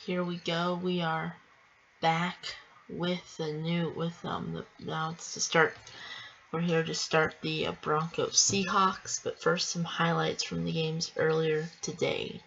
here we go. We are back with now it's to start. We're here to start the Broncos Seahawks, but first some highlights from the games earlier today.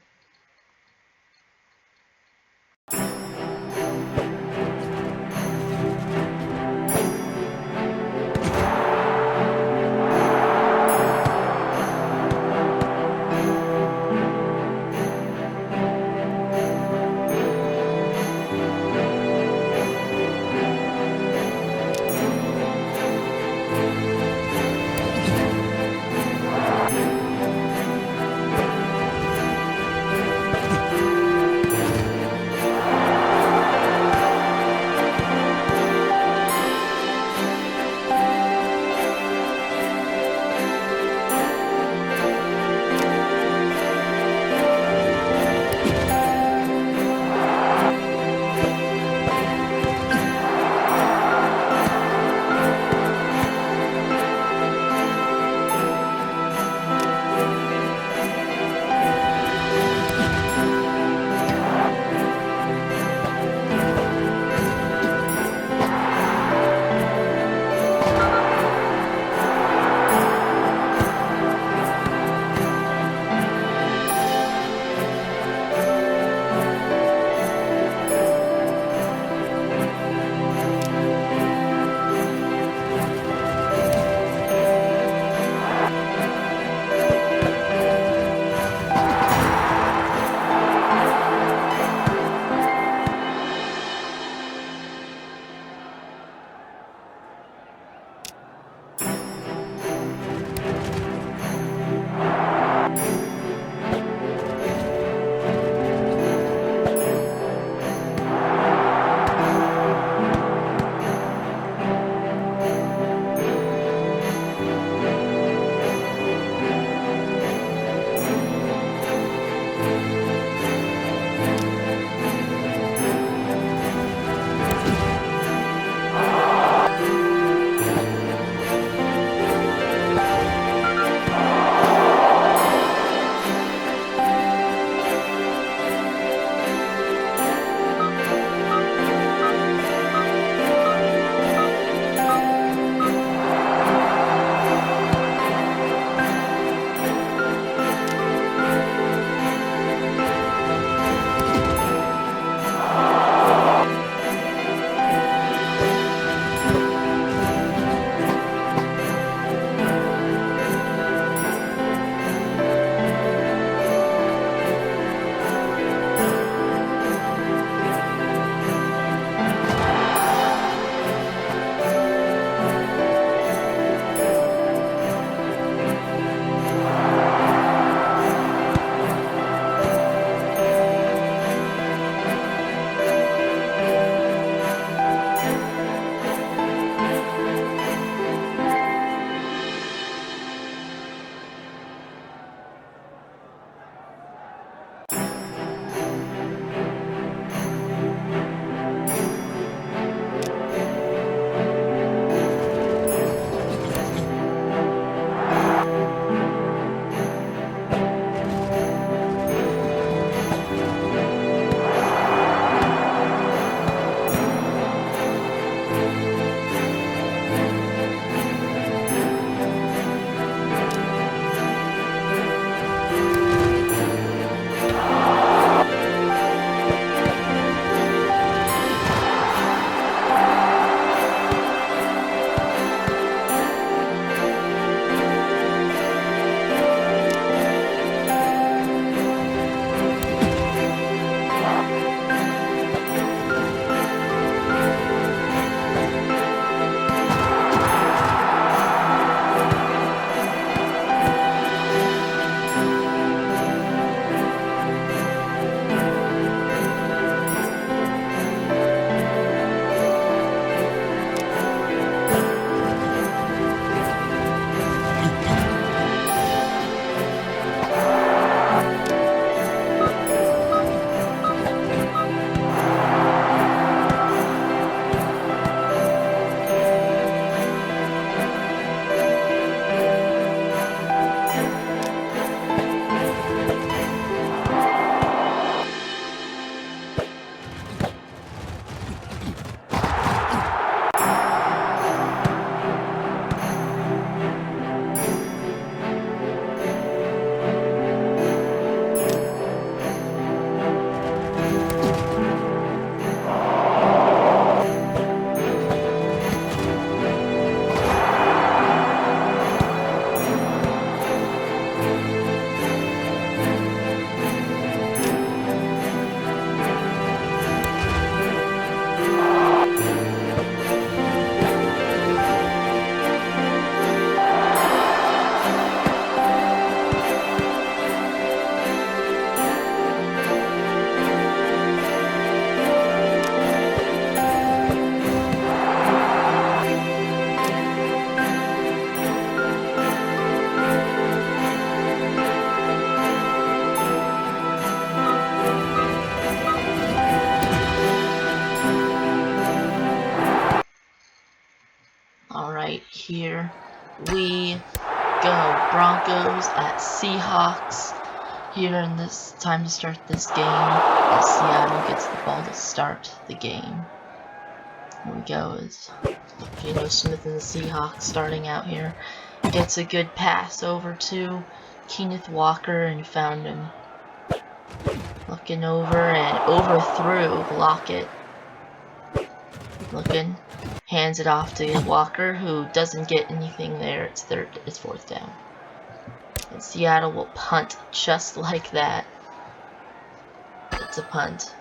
here we go. Broncos at Seahawks here, and this time to start this game as Seattle gets the ball to start the game. Here we go. Is Geno Smith and the Seahawks starting out here. Gets a good pass over to Kenneth Walker and found him. Looking over and overthrew Lockett. Looking, hands it off to Walker, who doesn't get anything there. It's fourth down. And Seattle will punt just like that. It's a punt.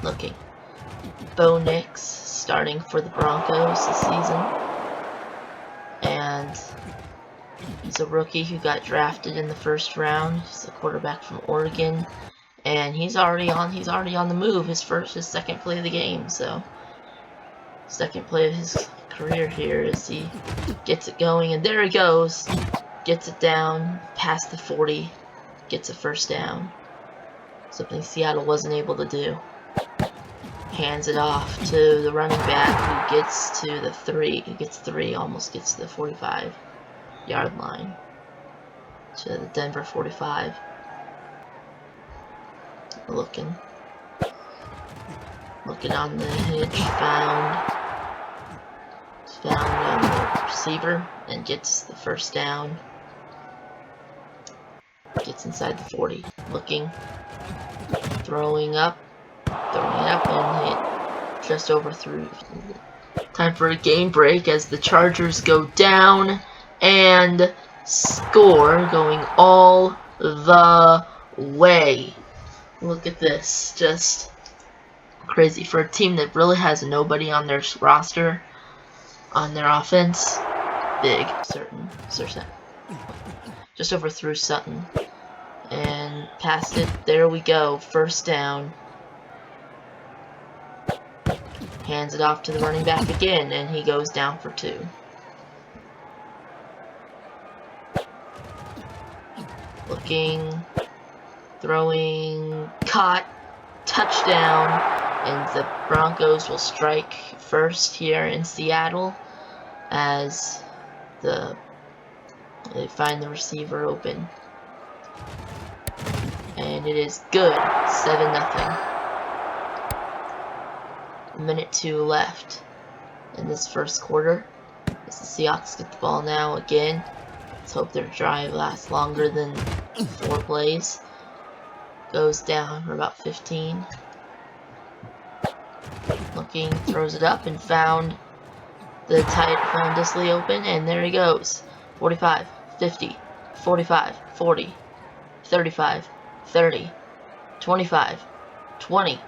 Looking. Bo Nix starting for the Broncos this season. And he's a rookie who got drafted in the first round. He's a quarterback from Oregon. And he's already on the move. His second play of the game. So second play of his career here as he gets it going, and there he goes. Gets it down past the 40. Gets a first down. Something Seattle wasn't able to do. Hands it off to the running back who gets to the 3. Who gets 3, almost gets to the 45-yard line. To the Denver 45. Looking on the hitch, found the receiver and gets the first down. Gets inside the 40. Looking, throwing up and hit just overthrew. Time for a game break as the Chargers go down and score, going all the way. Look at this, just crazy for a team that really has nobody on their roster, on their offense. Big, certain. Just overthrew Sutton and passed it. There we go, first down. Hands it off to the running back again, and he goes down for 2. Looking. Throwing, caught, touchdown, and the Broncos will strike first here in Seattle as they find the receiver open. And it is good, 7-0. Minute 2 left in this first quarter as the Seahawks get the ball now again. Let's hope their drive lasts longer than 4 plays. Goes down for about 15. Looking, throws it up and found Disley open, and there he goes. 45, 50, 45, 40, 35, 30, 25, 20,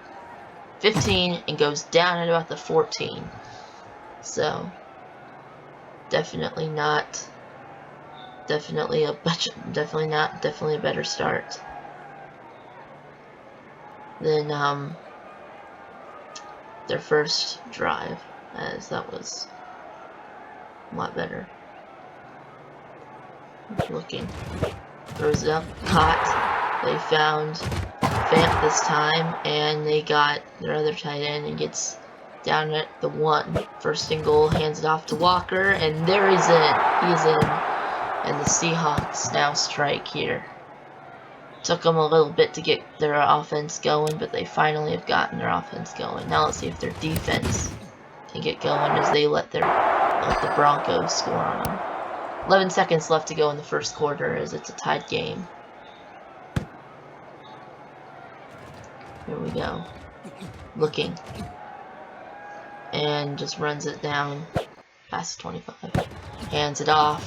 15, and goes down at about the 14. So definitely a better start than their first drive, as that was a lot better. Looking, throws it up, caught. They found Fant this time, and they got their other tight end and gets down at the 1. First and goal, hands it off to Walker, and there he's in. He's in, and the Seahawks now strike here. Took them a little bit to get their offense going, but they finally have gotten their offense going. Now let's see if their defense can get going as they let the Broncos score on them. 11 seconds left to go in the first quarter as it's a tied game. Here we go. Looking. And just runs it down past 25. Hands it off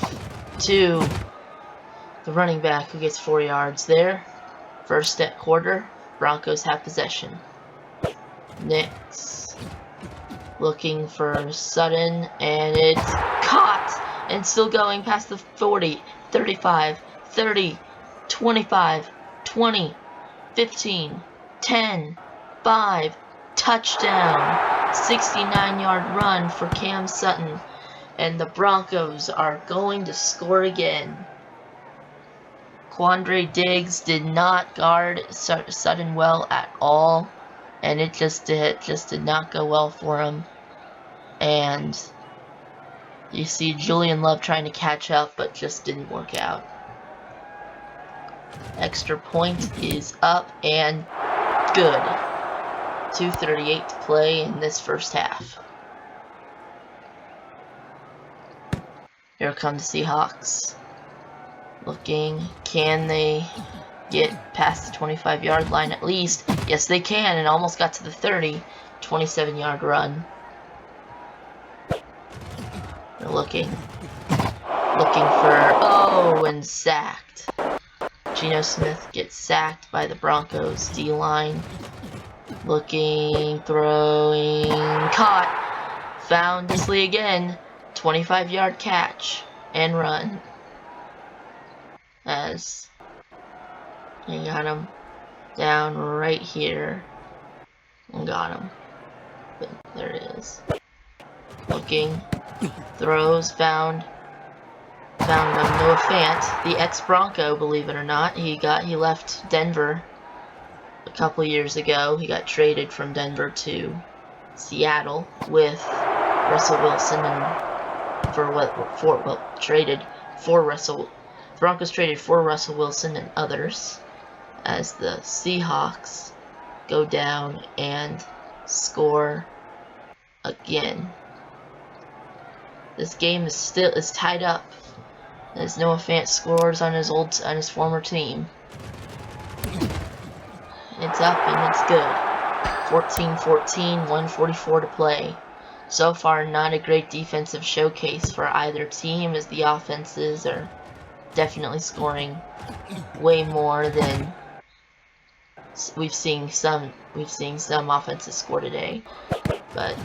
to the running back who gets 4 yards there. First quarter, Broncos have possession. Nix looking for Sutton, and it's caught and still going past the 40, 35, 30, 25, 20, 15, 10, 5, touchdown. 69-yard run for Cam Sutton, and the Broncos are going to score again. Quandre Diggs did not guard Sutton well at all, and it just did not go well for him. And You see Julian Love trying to catch up, but just didn't work out. Extra point is up and good. 2:38 to play in this first half. Here come the Seahawks. Looking, can they get past the 25-yard line at least? Yes, they can, and almost got to the 30. 27-yard run. They're looking for, oh, and sacked. Geno Smith gets sacked by the Broncos D-line. Looking, throwing, caught. Found Disley again. 25-yard catch and run. As he got him down right here. And got him. But there it is. Looking, throws, found Noah Fant, the ex-Bronco, believe it or not. He left Denver a couple years ago. He got traded from Denver to Seattle with Russell Wilson Broncos traded for Russell Wilson and others, as the Seahawks go down and score again. This game is tied up as Noah Fant scores on his former team. It's up and it's good. 14-14, 1:44 to play. So far, not a great defensive showcase for either team, as the offenses are definitely scoring way more than we've seen some offenses score today. But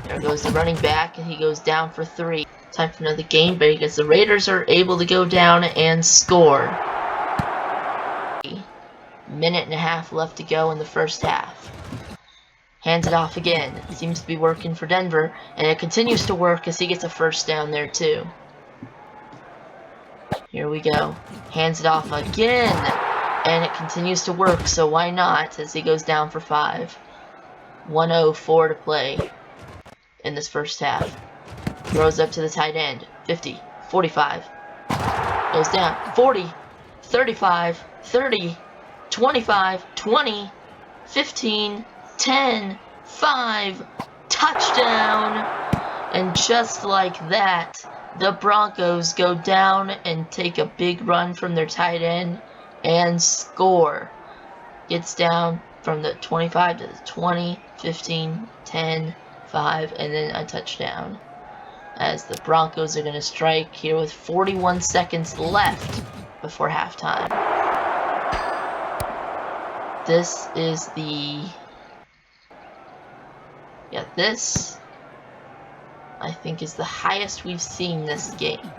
there goes the running back, and he goes down for 3. Time for another game break as the Raiders are able to go down and score. Minute and a half left to go in the first half. Hands it off again. It seems to be working for Denver, and it continues to work as he gets a first down there too. Here we go. Hands it off again, and it continues to work, so why not, as he goes down for 5. 1:04 to play in this first half. Throws up to the tight end. 50, 45. Goes down. 40, 35, 30, 25, 20, 15, 10, 5. Touchdown! And just like that, the Broncos go down and take a big run from their tight end and score. Gets down from the 25 to the 20, 15, 10, 5, and then a touchdown. As the Broncos are going to strike here with 41 seconds left before halftime. This is this, I think, is the highest we've seen this game.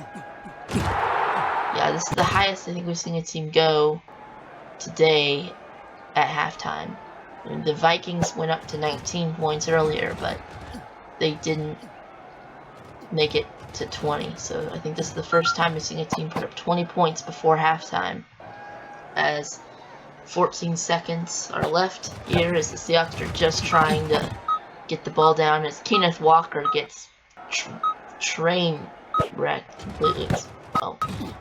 Yeah, this is the highest I think we've seen a team go today at halftime. I mean, the Vikings went up to 19 points earlier, but they didn't make it to 20. So I think this is the first time we've seen a team put up 20 points before halftime. As 14 seconds are left here, as the Seahawks are just trying to get the ball down, as Kenneth Walker gets train wrecked completely.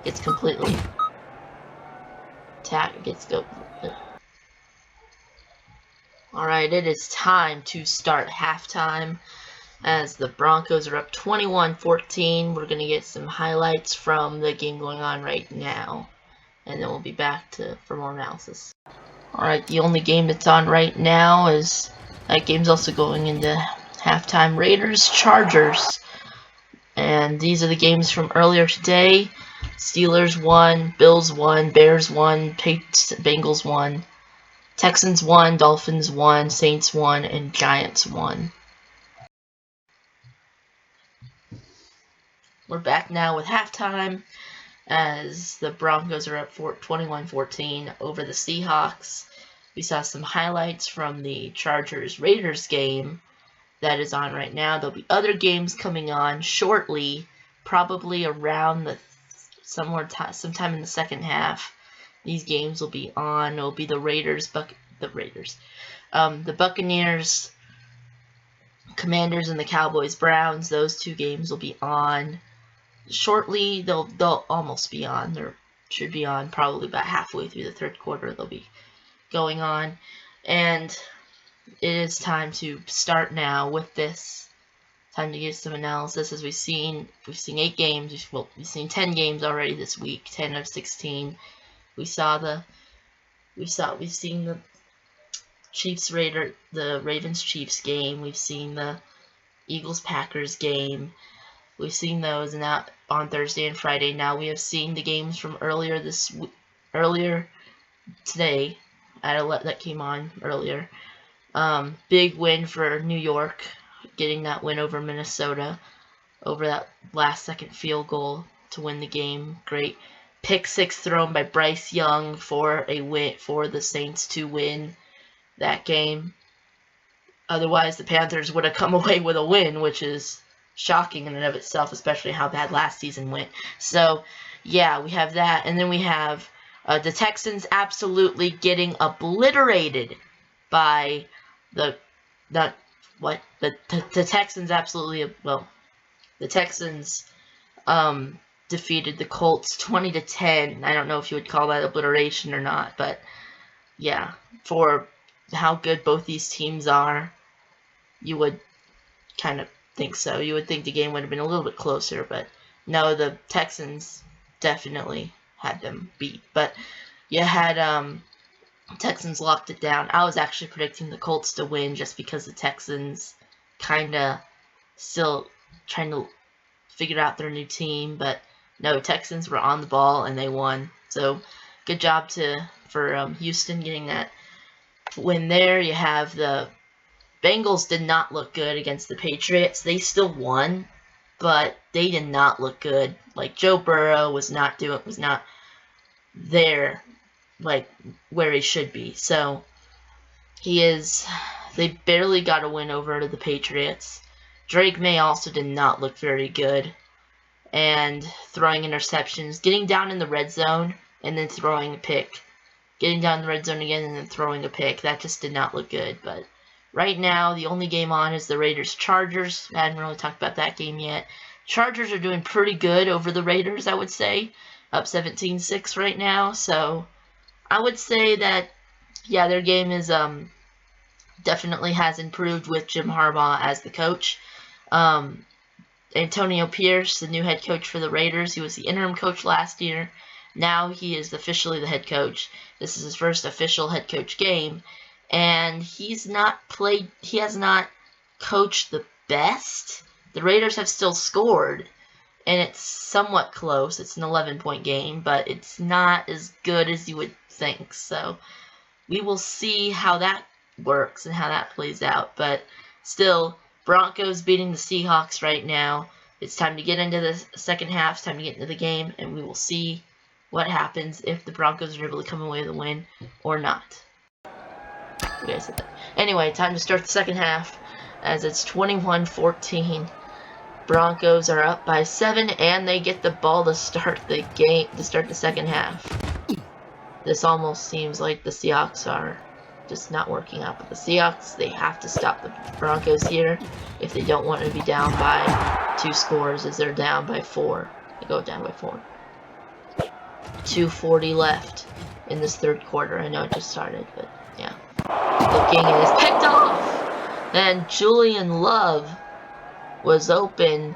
Gets completely Alright, it is time to start halftime as the Broncos are up 21-14. We're going to get some highlights from the game going on right now, and then we'll be back for more analysis. Alright, the only game that's on right now is, that game's also going into halftime, Raiders, Chargers. And these are the games from earlier today. Steelers won, Bills won, Bears won, Bengals won, Texans won, Dolphins won, Saints won, and Giants won. We're back now with halftime as the Broncos are up 21-14 over the Seahawks. We saw some highlights from the Chargers-Raiders game that is on right now. There'll be other games coming on shortly, probably around sometime in the second half. These games will be on. It'll be the Buccaneers Commanders and the Cowboys-Browns. Those 2 games will be on shortly. They'll almost be on. They should be on probably about halfway through the 3rd quarter. They'll be going on, and it is time to start now with this. Time to get some analysis. As we've seen 8 games. We've seen 10 games already this week. 10 of 16. We've seen the the Ravens-Chiefs game. We've seen the Eagles-Packers game. We've seen those, and that on Thursday and Friday. Now we have seen the games from earlier today that came on earlier. Big win for New York, getting that win over Minnesota, over that last-second field goal to win the game. Great pick 6 thrown by Bryce Young for a win for the Saints to win that game. Otherwise, the Panthers would have come away with a win, which is shocking in and of itself, especially how bad last season went. So, yeah, we have that. And then we have the Texans absolutely getting obliterated by the Texans absolutely, the Texans defeated the Colts 20-10. I don't know if you would call that obliteration or not, but yeah, for how good both these teams are, you would kind of think so. You would think the game would have been a little bit closer, but no, the Texans definitely had them beat. But you had Texans locked it down. I was actually predicting the Colts to win just because the Texans kind of still trying to figure out their new team, but no, Texans were on the ball and they won. So good job for Houston getting that win there. You have the Bengals did not look good against the Patriots. They still won, but they did not look good. Like, Joe Burrow was not there like where he should be. So they barely got a win over the Patriots. Drake May also did not look very good, and throwing interceptions, getting down in the red zone and then throwing a pick. Getting down in the red zone again and then throwing a pick. That just did not look good. But right now, the only game on is the Raiders-Chargers. I haven't really talked about that game yet. Chargers are doing pretty good over the Raiders, I would say. Up 17-6 right now. So I would say that, yeah, their game is definitely has improved with Jim Harbaugh as the coach. Antonio Pierce, the new head coach for the Raiders. He was the interim coach last year. Now he is officially the head coach. This is his first official head coach game, and he has not coached the best. The Raiders have still scored, and it's somewhat close. It's an 11-point game, but it's not as good as you would think. So we will see how that works and how that plays out. But still, Broncos beating the Seahawks right now. It's time to get into the second half. It's time to get into the game, and we will see what happens if the Broncos are able to come away with a win or not. Okay, I said that. Anyway, time to start the second half as it's 21-14. Broncos are up by 7, and they get the ball to start the game, to start the second half. This almost seems like the Seahawks are just not working out. But the Seahawks, they have to stop the Broncos here if they don't want to be down by 2 scores, as they're down by 4. They go down by 4. 2:40 left in this third quarter. I know it just started, but yeah. Looking, and it's picked off! And Julian Love was open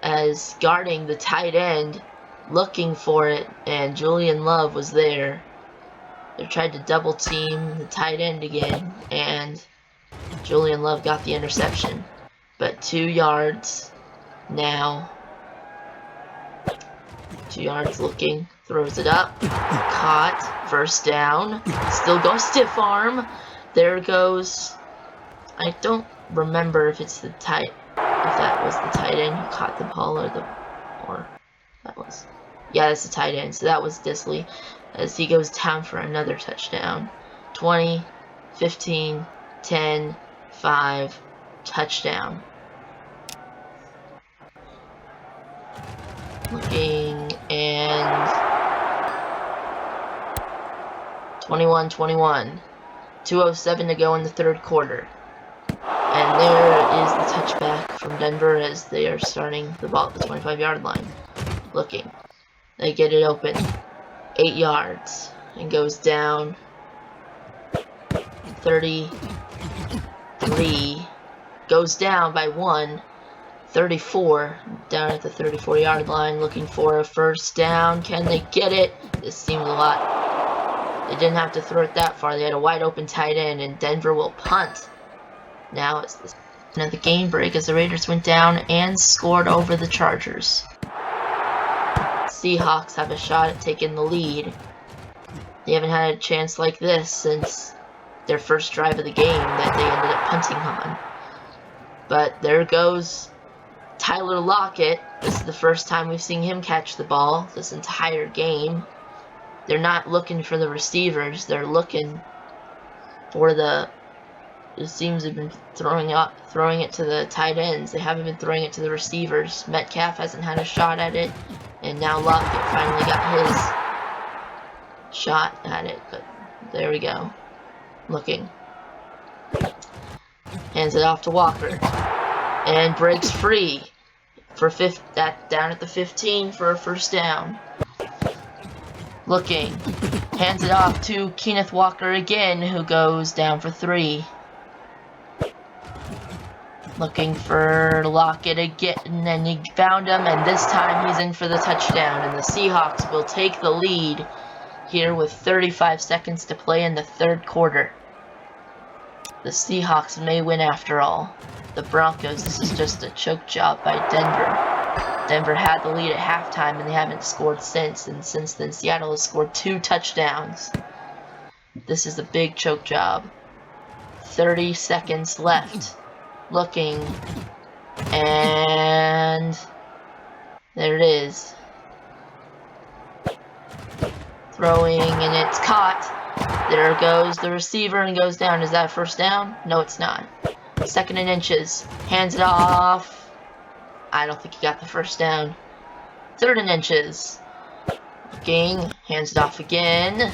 as guarding the tight end, looking for it, and Julian Love was there. They tried to double team the tight end again, and Julian Love got the interception. But 2 yards now. 2 yards looking, throws it up, caught, first down, still goes stiff arm. There goes, I don't remember if it's if that was the tight end who caught the ball yeah, that's the tight end. So that was Disley as he goes down for another touchdown. 20, 15, 10, 5, touchdown. Looking, and 21-21. 2:07 to go in the third quarter. And there is the touchback from Denver as they are starting the ball at the 25-yard line. Looking. They get it open. 8 yards. And goes down 33. Goes down by 1. 34. Down at the 34-yard line. Looking for a first down. Can they get it? This seems a lot. They didn't have to throw it that far. They had a wide open tight end. And Denver will punt. Now it's the game break as the Raiders went down and scored over the Chargers. Seahawks have a shot at taking the lead. They haven't had a chance like this since their first drive of the game that they ended up punting on. But there goes Tyler Lockett. This is the first time we've seen him catch the ball this entire game. They're not looking for the receivers. They're looking for it seems they've been throwing it to the tight ends. They haven't been throwing it to the receivers. Metcalf hasn't had a shot at it, and now Lockett finally got his shot at it. But there we go. Looking. Hands it off to Walker, and breaks free for down at the 15 for a first down. Looking. Hands it off to Kenneth Walker again, who goes down for 3. Looking for Lockett again, and he found him, and this time he's in for the touchdown, and the Seahawks will take the lead here with 35 seconds to play in the third quarter. The Seahawks may win after all. The Broncos, this is just a choke job by Denver. Denver had the lead at halftime, and they haven't scored since, and since then Seattle has scored 2 touchdowns. This is a big choke job. 30 seconds left. Looking, and there it is. Throwing, and it's caught. There goes the receiver and goes down. Is that a first down? No, it's not. 2nd and inches. Hands it off. I don't think he got the first down. 3rd and inches. Looking, hands it off again.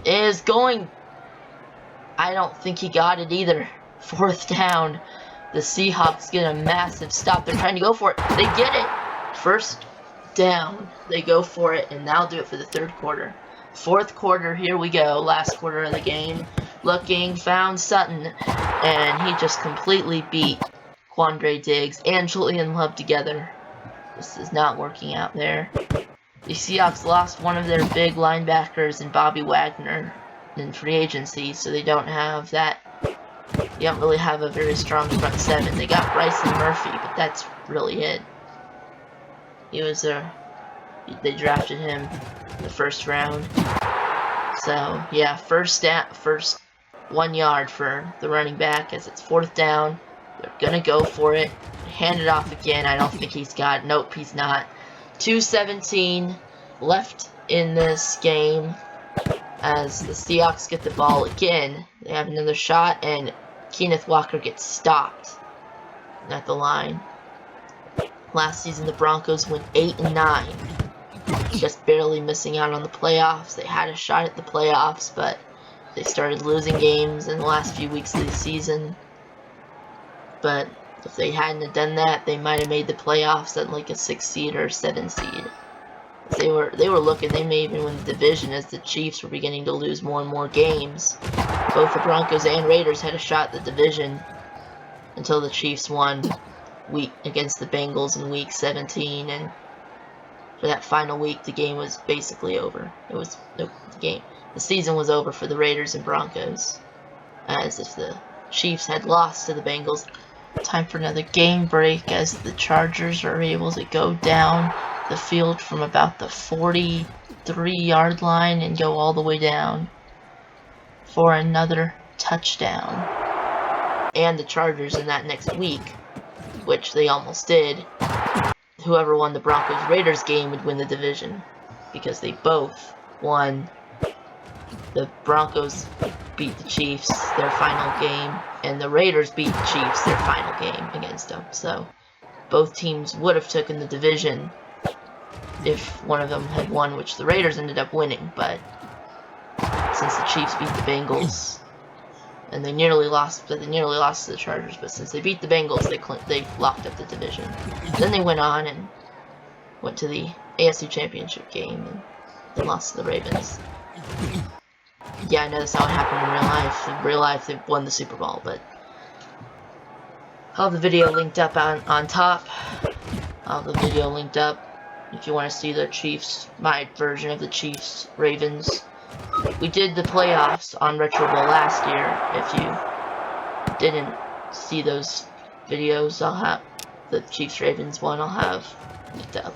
Is going. I don't think he got it either. 4th down. The Seahawks get a massive stop. They're trying to go for it. They get it. First down. They go for it, and that'll do it for the third quarter. 4th quarter, here we go. Last quarter of the game. Looking, found Sutton, and he just completely beat Quandre Diggs and Julian Love together. This is not working out there. The Seahawks lost one of their big linebackers in Bobby Wagner in free agency, so they don't have that. They don't really have a very strong front 7. They got Bryson Murphy, but that's really it. He was they drafted him in the 1st round. So yeah, first 1 yard for the running back as it's 4th down. They're gonna go for it. Hand it off again. I don't think he's got it. Nope, he's not. 2:17 left in this game as the Seahawks get the ball again. They have another shot, and Kenneth Walker gets stopped at the line. Last season, the Broncos went 8-9, just barely missing out on the playoffs. They had a shot at the playoffs, but they started losing games in the last few weeks of the season. But if they hadn't have done that, they might have made the playoffs at like a 6 seed or 7 seed. They were looking, they may even win the division as the Chiefs were beginning to lose more and more games. Both the Broncos and Raiders had a shot at the division until the Chiefs won against the Bengals in week 17, and for that final week the game was basically over. The season was over for the Raiders and Broncos, as if the Chiefs had lost to the Bengals. Time for another game break as the Chargers are able to go down the field from about the 43-yard line and go all the way down for another touchdown. And the Chargers in that next week, which they almost did, whoever won the Broncos-Raiders game would win the division because they both won. The Broncos beat the Chiefs their final game, and the Raiders beat the Chiefs their final game against them. So both teams would have taken the division if one of them had won, which the Raiders ended up winning. But since the Chiefs beat the Bengals, and they nearly lost. But they nearly lost to the Chargers. But since they beat the Bengals, they locked up the division. Then they went on and went to the AFC Championship game and they lost to the Ravens. Yeah, I know that's not what happened in real life. In real life, they won the Super Bowl, but I'll have the video linked up on top. I'll have the video linked up if you want to see the Chiefs, my version of the Chiefs Ravens. We did the playoffs on Retro Bowl last year. If you didn't see those videos, I'll have the Chiefs Ravens one. I'll have linked up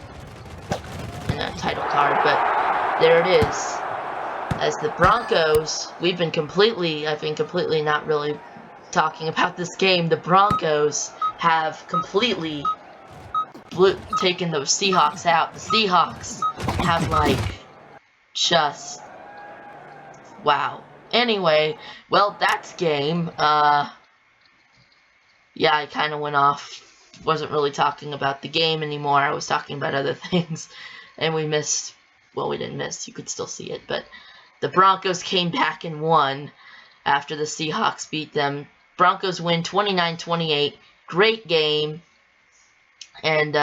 in a title card, but there it is. As the Broncos, I've been completely not really talking about this game. The Broncos have completely taken those Seahawks out. The Seahawks have, like, just, wow. Anyway, well, that's game. Yeah, I kind of went off. Wasn't really talking about the game anymore. I was talking about other things. And we missed, well, we didn't miss. You could still see it. But the Broncos came back and won after the Seahawks beat them. Broncos win 29-28. Great game. And,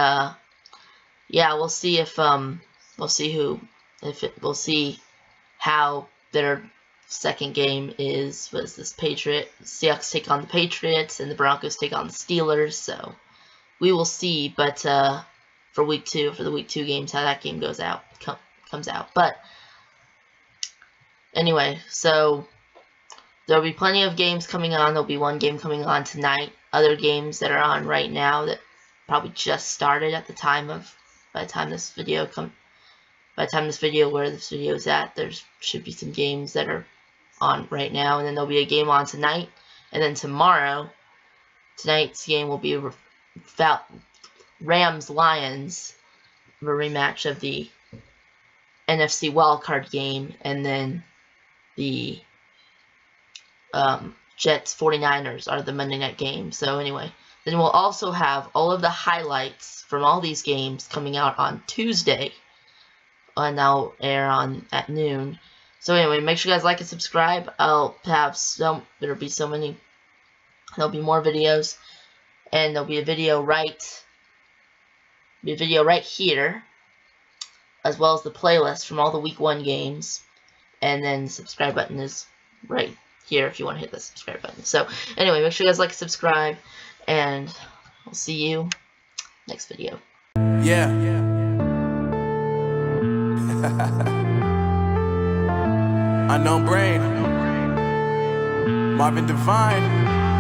yeah, we'll see if, we'll see how their second game is. Was this Seahawks take on the Patriots and the Broncos take on the Steelers. So we will see, but, for the week 2 games, how that game comes out. But anyway, so there'll be plenty of games coming on. There'll be one game coming on tonight. Other games that are on right now that probably just started at the time by the time this video where this video is at, there should be some games that are on right now, and then there'll be a game on tonight, and then tonight's game will be Rams-Lions, a rematch of the NFC wildcard game, and then the Jets-49ers are the Monday night game. So anyway, then we'll also have all of the highlights from all these games coming out on Tuesday, and they'll air at noon. So anyway, make sure you guys like and subscribe. There'll be more videos, and there'll be a video right here, as well as the playlist from all the week 1 games, and then the subscribe button is right here if you want to hit the subscribe button. So anyway, make sure you guys like, subscribe, and I'll see you next video. Yeah. Unknown Brain, Marvin Devine.